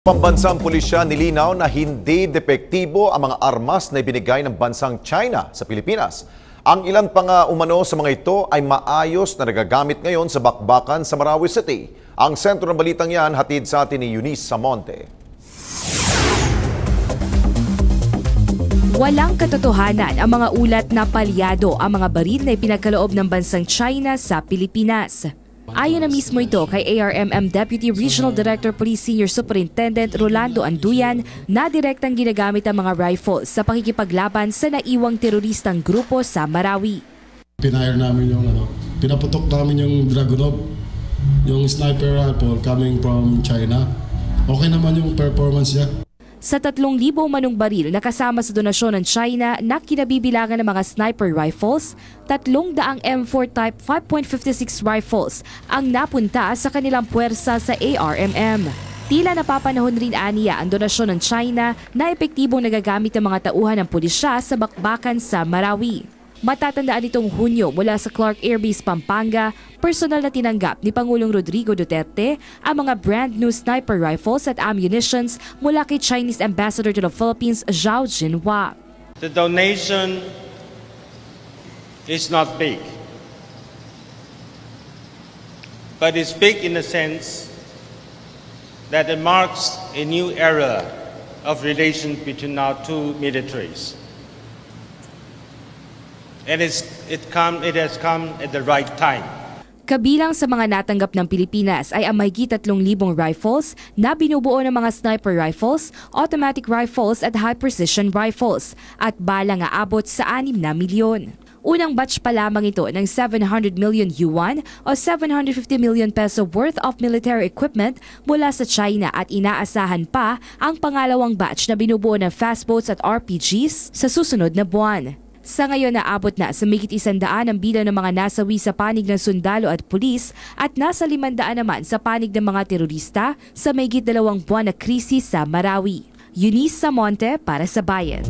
Pambansang pulisya nilinaw na hindi depektibo ang mga armas na ibinigay ng bansang China sa Pilipinas. Ang ilan pa nga umano sa mga ito ay maayos na nagagamit ngayon sa bakbakan sa Marawi City. Ang sentro ng balitang yan hatid sa atin ni Eunice Samonte. Walang katotohanan ang mga ulat na palyado ang mga baril na ipinagkaloob ng bansang China sa Pilipinas. Ayon na mismo ito kay ARMM Deputy Regional Director Police Senior Superintendent Rolando Anduyan na direktang ginagamit ang mga rifles sa pakikipaglaban sa naiwang teroristang grupo sa Marawi. Pinahire namin pinaputok namin yung Dragunov, yung sniper rifle coming from China. Okay naman yung performance niya. Sa 3,000 manong baril na kasama sa donasyon ng China na kinabibilangan ng mga sniper rifles, 300 M4 Type 5.56 rifles ang napunta sa kanilang puwersa sa ARMM. Tila napapanahon rin aniya ang donasyon ng China na epektibong nagagamit ng mga tauhan ng pulisya sa bakbakan sa Marawi. Matatandaan itong Hunyo mula sa Clark Air Base, Pampanga, personal na tinanggap ni Pangulong Rodrigo Duterte ang mga brand new sniper rifles at ammunitions mula kay Chinese Ambassador to the Philippines, Zhao Jinhua. The donation is not big, but it's big in the sense that it marks a new era of relations between our two militaries. And it has come at the right time. Kabilang sa mga natanggap ng Pilipinas ay ang mahigit 3,000 rifles na binubuo ng mga sniper rifles, automatic rifles at high-precision rifles at balang aabot sa 6 na milyon. Unang batch pa lamang ito ng 700 million yuan o 750 million peso worth of military equipment mula sa China at inaasahan pa ang pangalawang batch na binubuo ng fast boats at RPGs sa susunod na buwan. Sa ngayon naabot na sa mahigit 100 ang bilang ng mga nasawi sa panig ng sundalo at pulis at nasa 500 naman sa panig ng mga terorista sa mahigit 2 buwan na krisis sa Marawi. Eunice Samonte para sa Bayan.